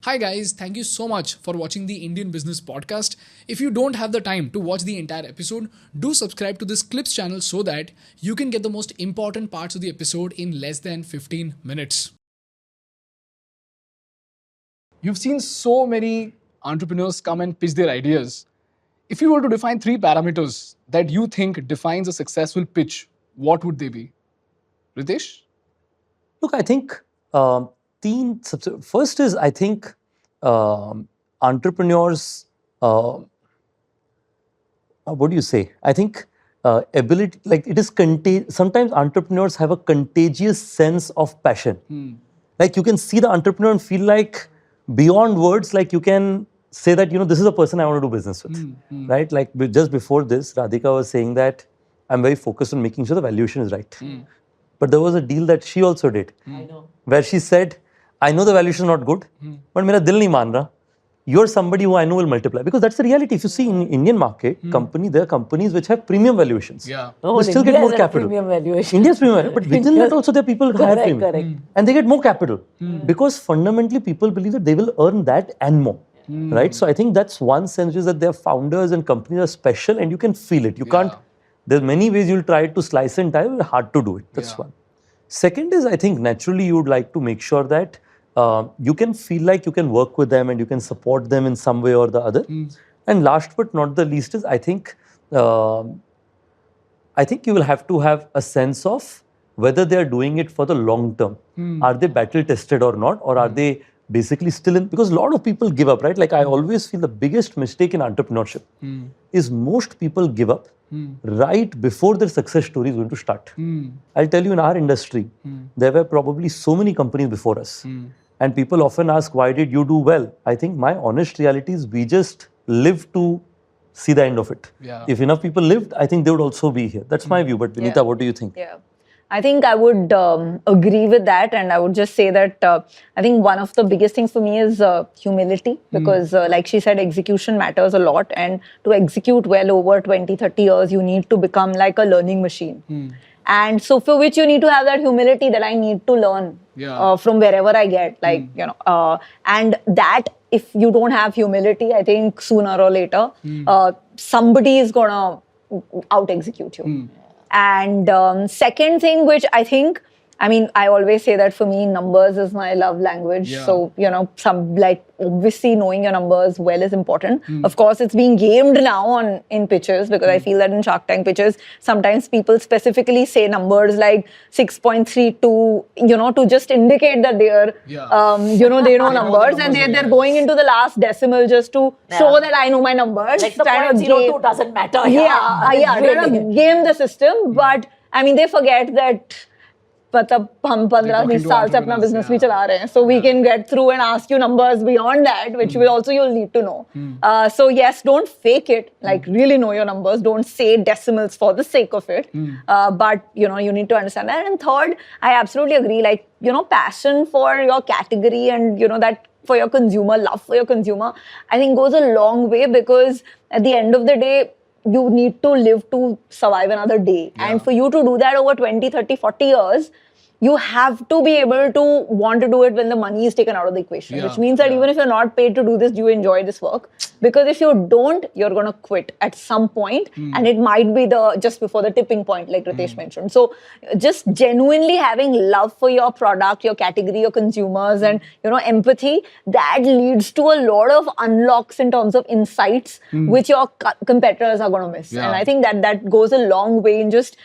Hi guys, thank you so much for watching the Indian Business Podcast. If you don't have the time to watch the entire episode, do subscribe to this Clips channel so that you can get the most important parts of the episode in less than 15 minutes. You've seen so many entrepreneurs come and pitch their ideas. If you were to define three parameters that you think defines a successful pitch, what would they be? Ritesh? Look, I think first is I think entrepreneurs. What do you say? I think ability, like it is sometimes entrepreneurs have a contagious sense of passion. Like you can see the entrepreneur and feel like beyond words, like you can say that this is a person I want to do business with, right? Like just before this, Radhika was saying that I'm very focused on making sure the valuation is right. But there was a deal that she also did, I know. where she said, I know the valuation is not good, but mera dil nahi maan raha. You're somebody who I know will multiply. Because that's the reality. If you see in Indian market, there are companies which have premium valuations. Yeah. They still get more capital. Premium valuation. India's premium valuation. But within that also there are people who hire premium. Correct. And they get more capital. Because fundamentally people believe that they will earn that and more. Right? So I think that's one sense is that their founders and companies are special and you can feel it. You can't, there are many ways you'll try to slice and die, but hard to do it. That's one. Second is, I think naturally you would like to make sure that you can feel like you can work with them and you can support them in some way or the other. And last but not the least is, I think you will have to have a sense of whether they are doing it for the long term. Are they battle tested or not? Or are they basically still in, because a lot of people give up, right? Like I always feel the biggest mistake in entrepreneurship is most people give up right before their success story is going to start. I'll tell you, in our industry, there were probably so many companies before us. And people often ask, why did you do well? I think my honest reality is we just lived to see the end of it. If enough people lived, I think they would also be here. That's my view. But Vineeta, what do you think? Yeah. I think I would agree with that, and I would just say that I think one of the biggest things for me is humility, because like she said, execution matters a lot, and to execute well over 20, 30 years, you need to become like a learning machine. And so for which you need to have that humility that I need to learn from wherever I get, and that if you don't have humility, I think sooner or later, somebody is gonna out-execute you. And second thing, which I think, I always say that for me, numbers is my love language. So, obviously knowing your numbers well is important. Of course, it's being gamed now in pitches, because I feel that in Shark Tank pitches, sometimes people specifically say numbers like 6.32, to just indicate that they're, they know numbers, and they're going into the last decimal just to show that I know my numbers. Like the 0.02 doesn't matter. Trying to game the system, but they forget that मतलब हम 15-20 साल से अपना business भी चला रहे हैं, so we can get through and ask you numbers beyond that, which will also you'll need to know. So yes, don't fake it, like really know your numbers, don't say decimals for the sake of it, but you need to understand that. And third, I absolutely agree, like passion for your category and that for your consumer, love for your consumer, I think goes a long way, because at the end of the day, you need to live to survive another day. And for you to do that over 20, 30, 40 years, you have to be able to want to do it when the money is taken out of the equation, which means that even if you're not paid to do this, do you enjoy this work? Because if you don't, you're going to quit at some point, and it might be just before the tipping point, like Ritesh mentioned. So just genuinely having love for your product, your category, your consumers, and empathy, that leads to a lot of unlocks in terms of insights which your competitors are going to miss. And I think that goes a long way in just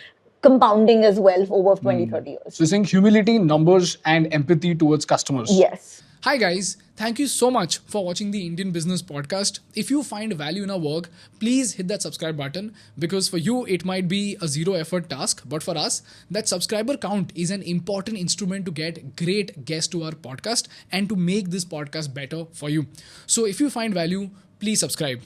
compounding as well over 20, 30 years. So saying humility, numbers, and empathy towards customers. Yes. Hi guys, thank you so much for watching the Indian Business Podcast. If you find value in our work, please hit that subscribe button, because for you it might be a zero effort task, but for us, that subscriber count is an important instrument to get great guests to our podcast and to make this podcast better for you. So if you find value, please subscribe.